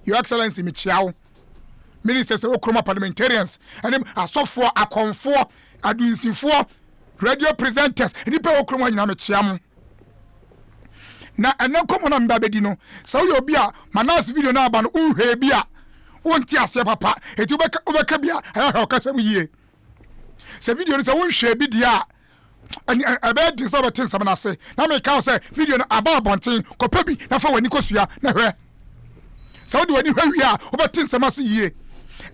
Your Excellency Michiao, ministers of Okroma parliamentarians, and him a software, a comfort, a doing for radio presenters, and the Okroma in Amichiam. Na ene komo na mbabedino sa wo bia manas video na aba no uhwe bia wonti ase papa eti obeka bia ha ka sam yie se video no sa wonhwe bi dia ebe di so betin sam na se na me ka say video no aba bonten kopa bi na fa wani kosua na hwe sa wo di wani hwe a obetin sam ase yie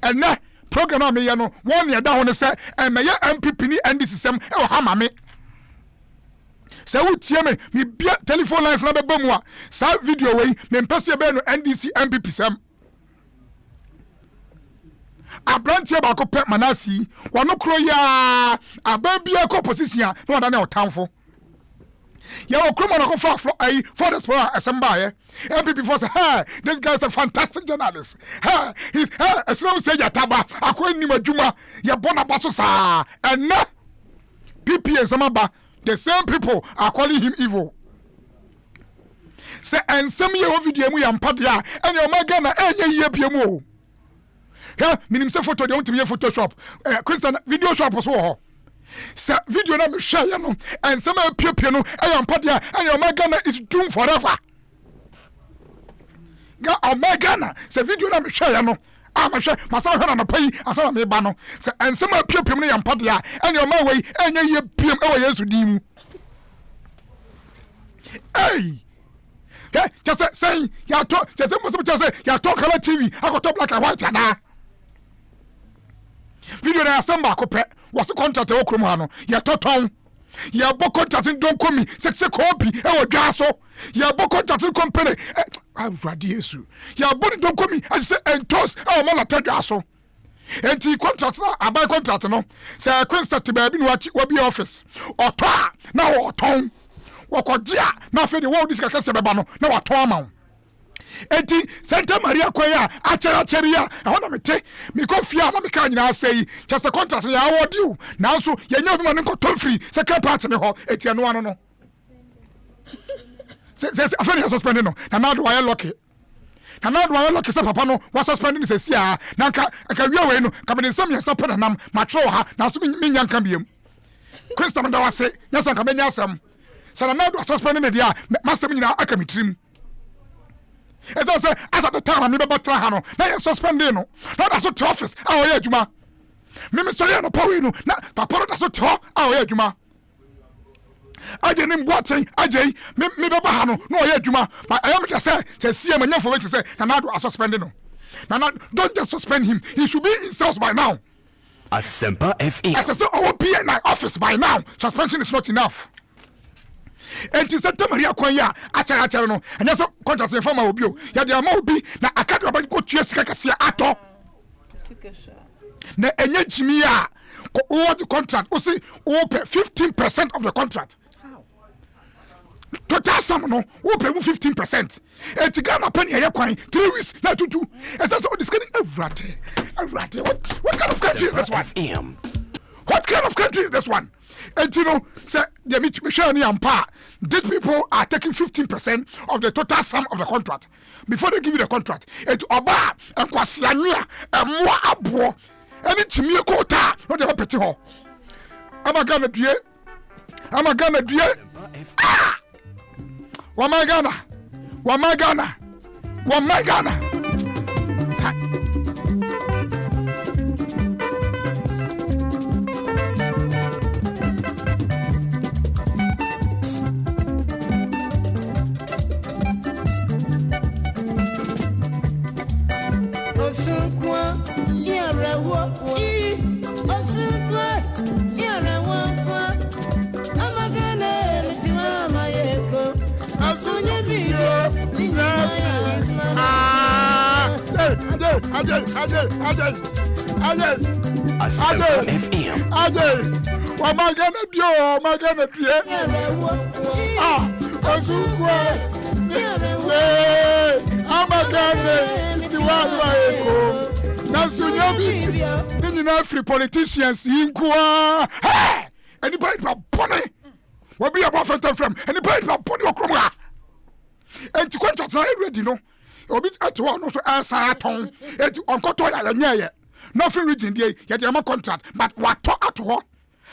ene program me ye no won ye da ho ne se emeye MPP ni NDC sem e wo ha ma me se wutie me bia telephone lines na beba mu a sa video we me mpese be no NDC MPP sam abrantie ba ko pe manasi wono kro ya ababia ko position na wada na otamfo ya okro na ko fa for the sport Asempa MPP for say hey this guy is a fantastic journalist hey he's asem say ya taba akwa ni madwuma ya bona baso sa and PPA samaba. The same people are calling him evil. Say and some year video mu yampadia and your magana enye yepiemu. Yeah, minim say photo dey want to be Photoshop. Christian video shop so ho. Say video na me share ya no and some piepie no yampadia and your magana is doomed forever. Ga magana say video na me share ya no. Amashe masahana na pai asana me ba no se ensema piopiem no yampadia ene o ma wei enye ye piem e wo Yesu dimu hey just say ya to just say ya to color TV akoto black and white ana video na Asempa ko pe was contract e okrom ha no ya toton ya bo contract don komi se kopi e wo dwa so ya bo contract company awurade Yesu ya bo don komi as say entos e mo la tadwa so enti contract na abai contract no se constant ba bi no wabi office oto a na oton wokogia na fe de wo diska se beba no na wato ama enti Santa Maria kwaya achara ya ehona mete mi kofia na mi ka nyina sei just contract ya award you na so ye nya bi ma nko ton free second part ne ho eti eno ano no se afani suspend no na now do I lucky na now do I lucky say papa no was suspending se sia na ka wi we no ka be nsam ye stop na nam matro ha na so mi nya nka biem Christian da wase nya san ka be nya asam se na now do suspending me dia masem nyina aka mitrim. As I say, as at the time, I'm never trying. Now you're suspending. No, that's what office. Oh, yeah, Juma. Mimi say no power. No, papa, that's what talk. Oh, yeah, Juma. I didn't watching. Ajay, me baba hano. No, yeah, Juma. But I am just say, see him and for which to say, now do I suspending. Now, don't just suspend him. He should be in cells by now. Asempa Fm. As I say, our PNI office by now. Suspension is not enough. Enti Santa Maria kwanya achara no anya so contract e forma obi o ya de ama obi na akadwa ba ko tue sika kase ato na enye jimi a what the contract o say o pay 15% of the contract. How total sum no o pay 15%. Enti Ghana penny e kwan 3 weeks na tutu e say so this kind awrate what kind of country is this one? What kind of country is this one? And you know, say the Michelle Ampa, these people are taking 15% of the total sum of the contract before they give you the contract. And Oba and Kwasiania and more abo, and it's me a quota, not the petty hall. I'm a Ghana dear. Ah! One my Ghana. Asempa FM. What am I gonna do? Ah, Osukwe. I'm a Ghana. It's one now, Sunyobi. Then you know, free politicians in Kwa. Hey, anybody but Bonnie? What be about from? Anybody but Bonnie or Croma? And to contract, I already know. obi at one also answer ton et on koto ya nyeye nothing region dey ya dey ma contract but what to at ho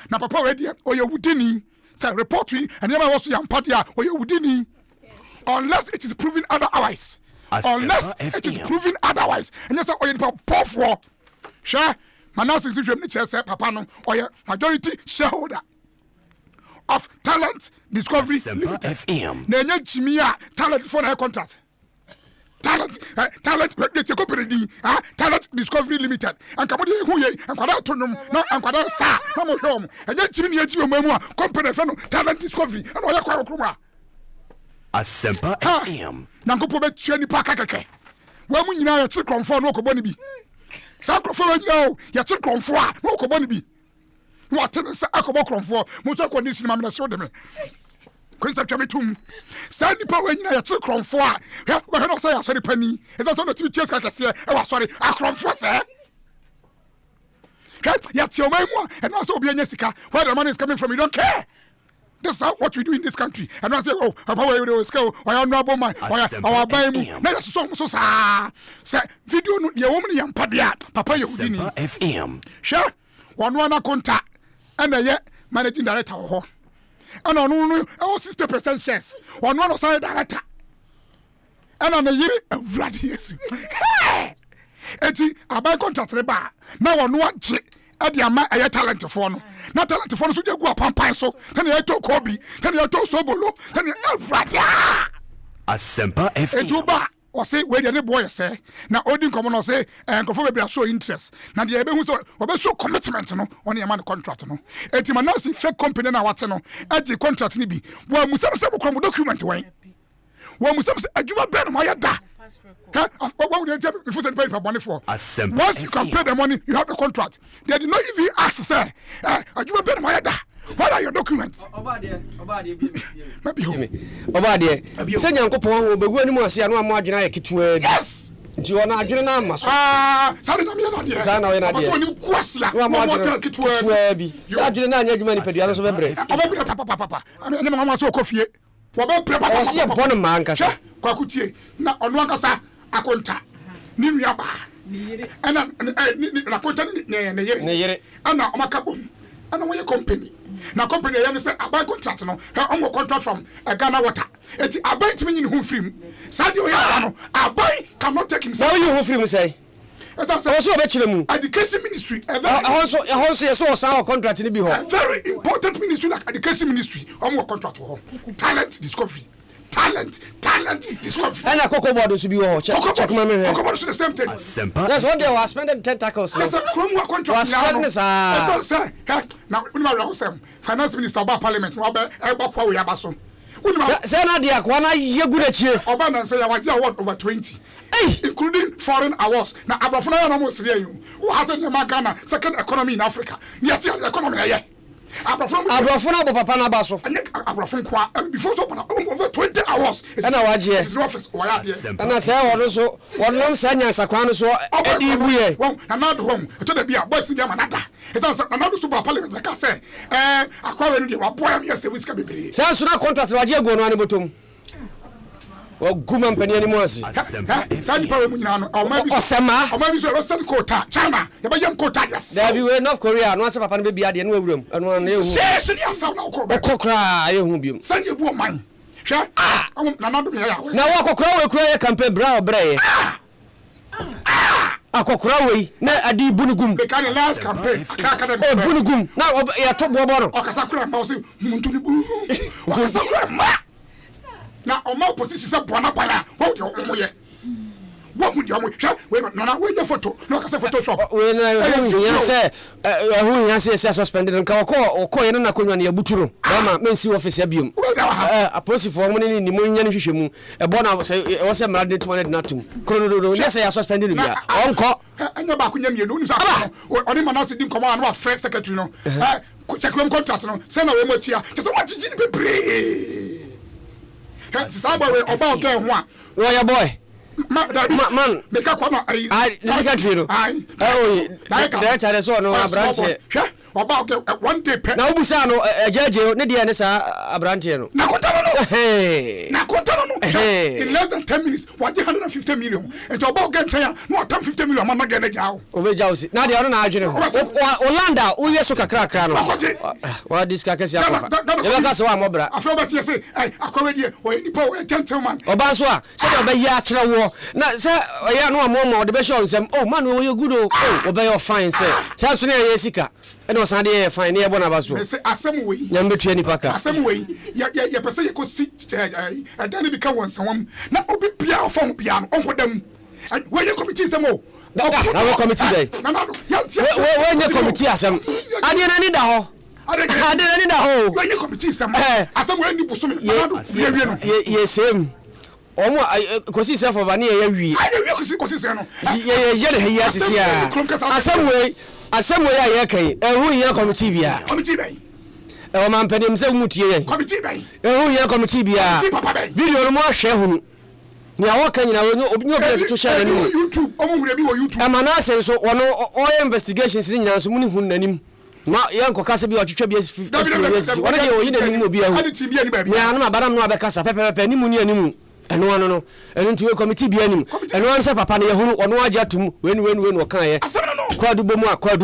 na papa we dey oye wudini say report we and never was yampa dia oye wudini unless it is proven otherwise unless it is proven otherwise and yes oye papa for sure manasi situation ni say papa no oye majority shareholder of Talent Discovery Asempa FM. Nenye chimia talent for na contract. Talent the company Talent Discovery Limited. And kamodi hu ye and kwada tonum na and kwada sa na mo hwom. Enye chimi ni eji omamu a company fe no Talent Discovery. And oya kwa okroma. Asempa FM. Na ngopo be tua nipa kakeke. Wa mu nyina ya chikromfo no okoboni bi. Sa krofo wa nyina o ya chikromfo a no okoboni bi. What is a couple for most condition? I'm not sure them. Quincy Chamitum. Sandy Power in a chicken for. But I don't say I saw the penny. Is that on the 2 years I can say? Oh, sorry, I crumb for, sir. Yet your memoir and also be a Jessica. Where the money is coming from, you don't care. That's what we do in this country. And I say, oh, how you do go? I am not my our baby. Never so say, video, your woman, and Papa, you FM. Sure. One contact. And managing director ho and on 60% shares on one side director and on the year radius eti abai contract reba na one watch e dia ama aye talent for no na talent for no so jagu apampan so tell you to kobi tell you to sobolo tell you radia Asempa FM etuba o say we dey boy say na odi nkomo no say nkofo be show interest na dey be hu so we show commitment no on your man contract no etima na say fake company na wate no agi contract ni bi wa musa say mo krom document wen wa musa say adwuma be no ya da what would they tell before they pay for money for once you can pay the money you have the contract they did not even ask say adwuma be no ya da. What are your documents? Obade. Se nyankopon obegu ani mu ase anu amu adwena ye ketua. Yes. Nti ona adwene na amaso. Sa na me na de. Sa na we na de. So ni kuasia. No amu adwene ketua bi. Sa adwene na anya adwuma ni pedua so bebre. Obebre papa. Ani mama so kofie. Obebre papa. O se bon man kasa. Kwa kutie na ono ankasa akonta. Ni nua ba. Ni yire. Ana na konta ne yire. Ne yire. Ana o makabom. Ana wo ye company. Na company ya say abai contract no on contract from Ghana Water eti abai timi nyi hu free sadi o ya no abai cannot take himself. How you hu free say also be chire mu education ministry also so sa contract ni bi ho very important ministry like education ministry on contract ho talent discovery discovery and akoko board so bi ho check my me akoko board so the same thing that's one day was spending tentacles that's a kromu contract now say now we know say finance minister oba parliament no oba kwa we abaso say na dia kwa na yegu na chie oba na say ya waje award over 20 including foreign awards na abafo na no mo sire you who has the Ghana second economy in Africa yet the economy na ye Abrafo na papa na baso. Abrafo kwa before so over 20 hours. Na waje. His office why there. Na say wono so wonom sa nyansa kwan so edi buye. Won na do hom. To da bia boss dia manada. It is na do so ba parliament like I say. Akwa we no dey wa boy am yes we ska bebre. Say so na contract waje go no ani botom. O guma mpani ani mo asi. Sani pa we mu nyina no. O ma bi so send quota China. Ya ba yam quota dia. There be we North Korea no ase papa no be bia de no awuram. Eno na ehu. Se ni asaw na okokra ehu biom. Sani ebu o man. Hwe na na do me ya. Na wa kokra we kura ye campaign bra obreye. Akokra we na adi bunugum. They can last campaign. Oh bunugum. Na ya to bo no. Okasa kura ma o se muntu ni bu. Okasa kura ma. Na o ma opposition say bona pana wo de o mo ye wo mu de o mo hwe we na we nye photo na ka say photoshop we na ya say hu ya say suspended nka ko ye na konwa na ya buturo ma mensi office abium apolice for mo ni mo nya ni hwehwemu e bona wo say mra de 200 na tum krono ya say ya suspended bia onko anya ba ko nya mi no nim sa oni manase din komo na fresh secretary no check contract no say na we mo tia say what did you be Sabaway about get one. Royal boy. Man, make up one. I secretary. Oh, director so no branch. About one day. Now, Busano, a judge, Nidia, Abrantiano. In less than 10 minutes, 150 million. And to about get here, no, 50 million, Mamma get a job. Over Jowsy. Now they are not Orlando, who yes, crack. What this caca? That's why I'm over. I feel that you say, I already, or any power, gentleman. Or Baswa, so by Yatra war. Now, sir, I know more the best on some. Oh, man, will you good? Oh, obey your fine, sir. South Jessica. And was Sunday fine near Bonabasu. Some way, number 20 Packer. Some way, your person you could sit and then become one someone. Now, be piano from piano, uncle them. And when you committee some more. Our committee day. When you committee some, I didn't need a hole. I didn't need a hole. When you committee some, as someone you put some. Yes, him. Omo kosi se for bani ya wi. Aye kosi se no. Ye yes ya. Asem we ya kai. Ehu ye committee bia. Committee bia. E man pedim se mutie ye. Committee bia. Ehu ye committee bia. Video no mo hwe hu. Nya wo kan nyina obi to share ni YouTube. Omo hure bi wo YouTube. E mana se so ono all investigations ni nyina so muni hu nanim. Ma yanko kasa bi otwetwa bi 50 years. Ono de o yi nanim obi ahu. Ade ti bia ni ba bi. Ya no abadam no abekasa pepepe ni mu ni animu. Eno no eno nti we committee bi anim eno an se papa ne yehunu ono agya tum wen okan ye kwadu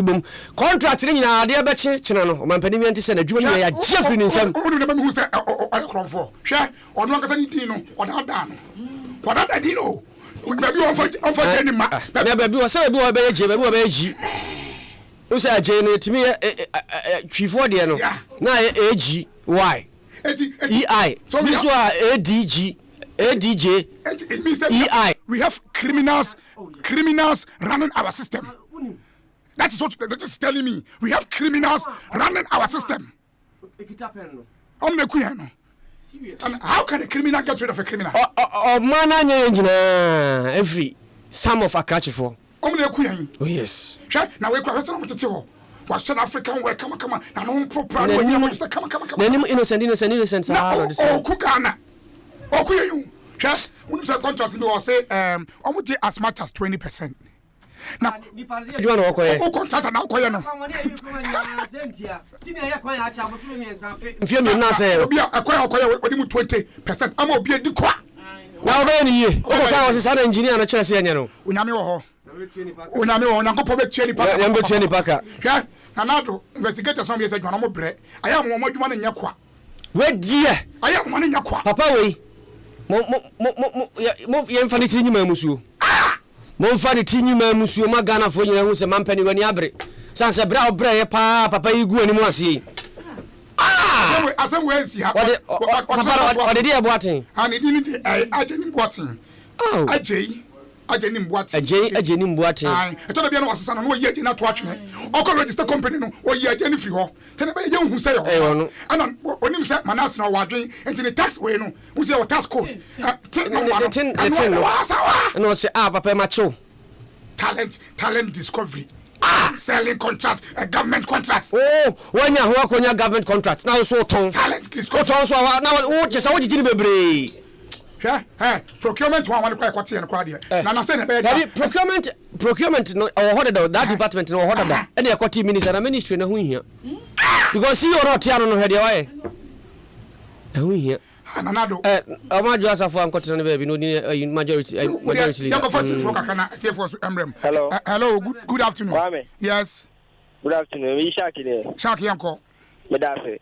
bom contract ni nyina ade beche chena no mampani mi ante se na dwuma ni ya gye firi ni nsam onu ne me hu se okromfo hwe ono akasa ni din no oda da no kwada da din no baby on fa jeni ma baby o se baby o be ye o se agye no timi twifo de no na ag why ei so this one adg ADJ, it means that EI. We have criminals running our system. That is what that is telling me. We have criminals running our system. And how can a criminal get rid of a criminal? Every some of a catch for. Oh yes. Now we go to What's African way? Come on. And on proper. Come. Innocent. Oh, Kugana. Okay, you. Yes, when you contract, you say, almost as much as 20%. Now, you want to contract now, Koyano. If you're not saying, be a quiet 20%. I'm going to be a decoy. Now, then, I was an engineer and a chess, you know. Unamo, Unamo, Paka. Yeah, Nanado, investigators on the Guanamo bread. I am one in Yakwa. Where, dear? I am one in Yakwa. Papa, way. Mo yemfa tini mamusuo mo mfa ni tini mamusuo magana fo nyina hu se mampani wani abre sanse bra obra ye pa papa yigu ani mu ase asem we si ha what did you boatin and it didn't ajeni boatin ajeni mboatin e to da bia no wasesa no ye ajeni ato atwene o ko register company no o ye ajeni free ho tene be ye hu se yo ana onim se manas na wadwen enti tax we no hu se o tax code no se papa macho talent discovery selling contracts government contracts when ya ho akonya government contracts now so ton talent discovery so now wo je sa wo jiji ni bebre procurement one quite and quite na say na procurement no or that department no order that and the quality minister and ministry na hu hia because see or not no he dey why hu hia anado amajo asafo ankote no baby no majority ya go for kakana for emrem hello good afternoon Kwame. Yes good afternoon we Shaki yanko me da se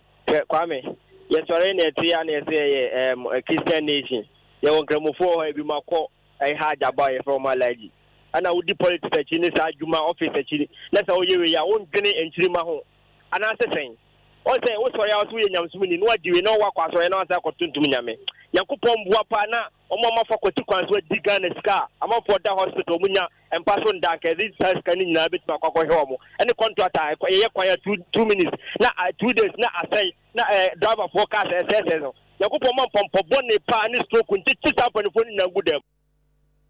Kwame yes sorry na tia na say Christian nation ye won kramofo e bi makọ ai haja boy from alaji ana wudi politics chi ni sa adwuma office chi na sa oyewe ya won dwene enchirima ho ana sesen o say wo sori aso ye nyamsumuni no adiwe na wa kwaso ye na sa kotuntum nyame yakopon bua pa na omo mafa kwati kwanso diga na ska amafo da hospital munya empaso ndanke this size kan nyina bit makọ hwe omo any contractor ye kwaya 2 minutes na 2 days na asai na driver forecast SS no yakopon man pompo bone pa ni stroke nti sampan fo ni na gudem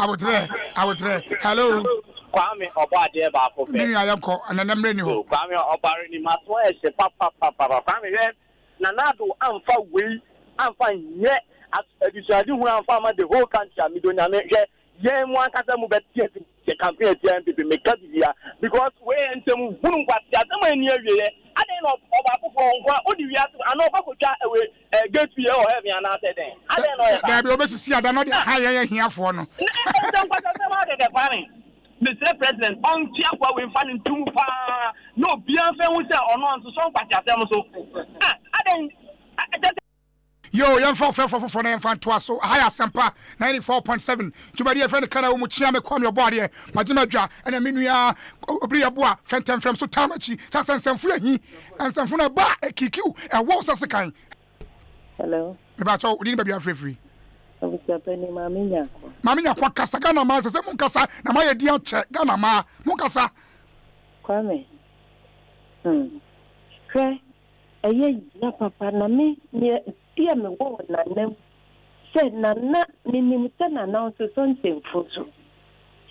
I would try. Hello. Kwame Obade ba ko fe. Ni ayanko ananamre ni ho. Kwame Obare ni maso e se papa. Kwame we na nado amfa we amfa nye adisuadi hu amfa ma the whole country amidonya me ye mu akasa mu betie the campaign TMP make up here because we and some wouldn't what the near you. I don't know about what do you have to I know about get to you or have you another day. I don't know. There be always see I don't know the higher here for no. Mr. President, on Tiapa we find in too far. No, Bianca will say or not to some party. I don't. Yo, young for and fan to us so high Asempa 94.7. Jubadi friend Kana Umuchia me kwam your body, Majima and a minia Obriabua, Fenton from so Tamachi, Tassan Sanfuhi, and Sanfuna Ba, a Kiku, and Walls as a kind. Hello. About all, we didn't be free. I was happening, Mamma. Mamma, Kwakasa Gana Masa, Munkasa, Namaya Dian check, Gana Ma, Munkasa. Kwame. Cry. A year, Papa, Nami, near dear me woman, and said Nana, Nimitan announces something for so.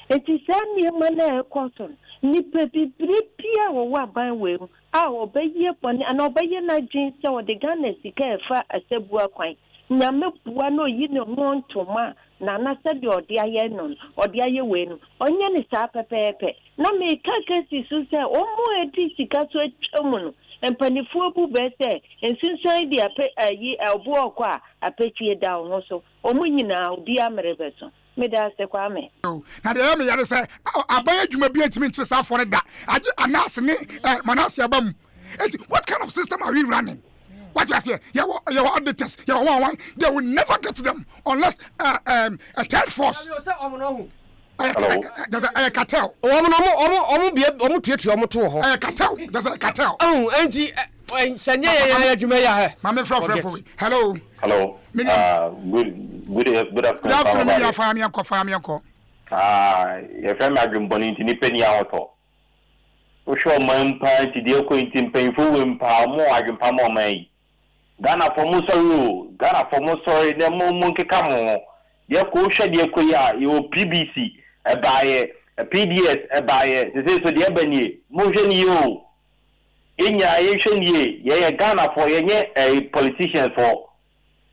It is only a man, cotton, Nippy, Pia or what by will, I'll obey ye upon and obey your night jeans or the gun as he care for a sebua quine. Nyame buano yino mon to ma nana said or the ayenon or the ayewen onye ni sa pepepe na me kaka si so say omo edi sika so atwamu no mpanifuo bu be say ensinsan di ape ayi elbo okwa apetie down no so omo nyina odi amrebe so me da se kwa me na de me yare say abaya djuma bi antimi ntiresa afore da age anas ne manase abam what kind of system are we running? What you say? You auditors, you one. They will never get to them unless a third force. Hello. A cartel. A cartel. There's a cartel. Oh, auntie, hello. Hello. Good afternoon. Your friend Madam Bonnie, Penny Auto. Show my empire to the acquainting painful empower more. I can palm on me. Ghana for Musaru, Ghana for Musori, the Monkey Camo. Your Kosha, your Koya, your PBC, a buyer, a PDS, a buyer, the Zay to the Ebony, Motion you. In your Asian ye, Ghana for a politician for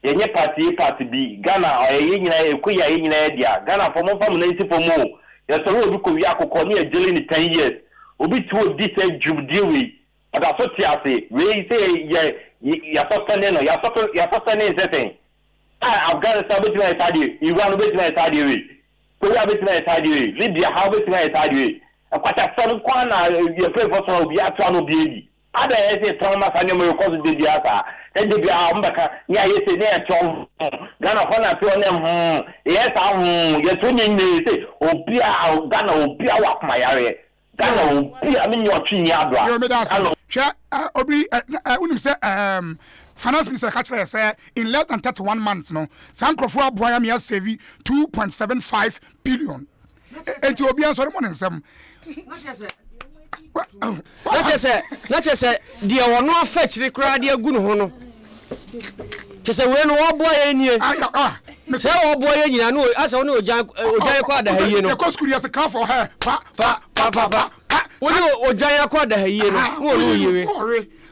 your party B, Ghana or a Kuya in India, Ghana for more permanency for more. There's a road to Yako Konya Jelly 10 years. Obi to this Jubilee, but I thought you say, we say, you're sustaining setting. Afghanistan between my side, Iran between my side, Korea between my side, Libya, how between my side, and quite a son of you pray for some of the actual baby. Other say Thomas and you cause the Diasa, then they be Ambaka, yeah, you say, there, Tom, Ghana, Hona, Fiona, yes, you're tuning me, say, oh, Pia, Ghana, oh, Pia, walk my area. Ghana, I mean, your chin, Obi, unim say finance minister Kachre say in less than 31 months no Sankrofo aboya me save 2.75 billion. Enti obi ansori mo nsem. Na chese de wono afechire kra de agu no ho no. Chese we no oboya enie. Me say oboya nyina no asa wono ojan kwa da haye no. The cost could just call for her. Pa. Woni ojan akwa da haye no. Wo no yewe.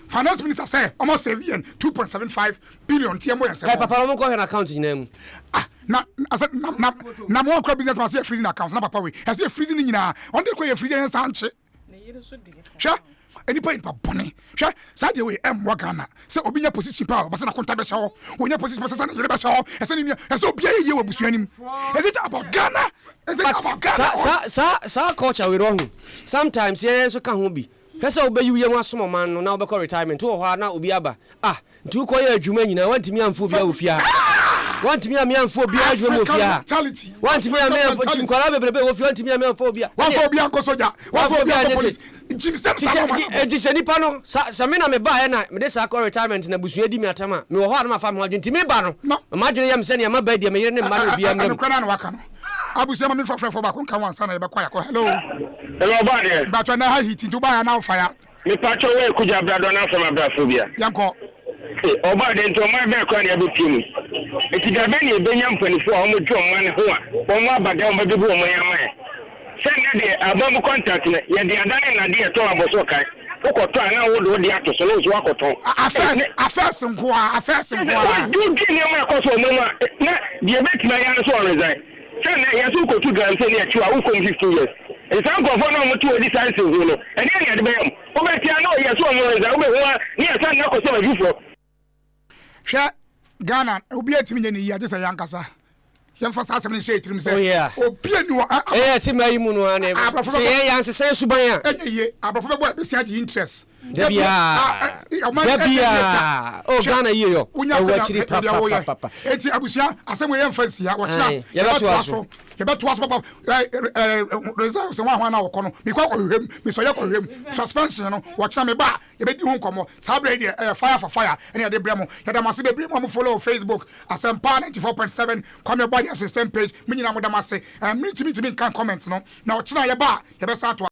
Finance minister say almost save 2.75 billion TMO say. Hey papa mo ko hen account nyina mu. Na mo kwa business man say freezing account na papa we. I say freezing nyina. On dey kwa freezing hen sanche. Sha enipa in babone. Sha sa dey we Ghana. Say obi nya position power, but say na konta be sha ho. Onya position but say na yere be sha ho. E say ni e say obi ye we busuanim. Is it about Ghana? Is it about Ghana? Sa culture we wrong. Sometimes here so ka ho bi. Pesa obe yu ye wasomo man no na obekọ retirement wo ho na obi aba nti uko ye adwuma nyina wantimi amfo bia ofia wantimi amfo bia adwuma ofia wantimi amfo tinkwara bebrebe ofia wantimi amfo bia wafo bia nko soja wafo bia nko police jim stem sama enti se nipa no sa me na me ba ye na me de sa ko retirement na busua di mi atama me wo ho na ma fa me adwuma ntimi ba no ma adwene yam se ne ma ba dia me yere ne ma no bia me no kwana na waka no abusia ma me frefo ba kon kan wansa na ye be kwa yakọ hello bad but when I hit into buy now fire me pacho we kuja brado na from abrafobia yanko oba de nto ma be kwa na be timu ekida be ne benya mpanifo a omo dwo man ho a omo abada omo de bu omo yama send de abam contact ne ye de adane na de to aboso kai okoto ana wo de ato so no zo akoto affairs nko do di ne ma ko so omo ma na de be tima ya so resign say na yesu ko tu gan say na chiwa wo ko 15 years nsan ko fo na mo tu odi science ho no ene ya de be am o be tia na yesu o mo nza o be ho ni yesan na ko so bifo hwe Ghana obi atimi nya ni ya je say yankasa yɛmfa saa asɛm no nhyɛ ɛtirim sɛ obia ni ɛyɛ ti ma yi mu no ane sɛ yɛ yansesɛ suban a ɛnyɛ ye abrɔfo bɛbɔ ɛbɛsia gye interest dabia o Ghana yie yo ɛwɔ akyiri papa enti abusua asɛm yɛ mfa nsia wɔkyena yɛbɛtoa so papa results sɛ wa na wɔkɔ no mekɔ kɔhwehwɛm mesɔyɛ kɔhwehwɛm suspension no wɔkyena me ba yɛbɛdi ho nkɔmmɔ saa berɛ deɛ fire for fire ɛne yɛde brɛ mo yɛda mo ase bebree mo follow Facebook Asempa 94.7 kwame body assistant page me nyina mo da mo ase mentimi nkan comment no na wɔkyena yɛba yɛbɛsa to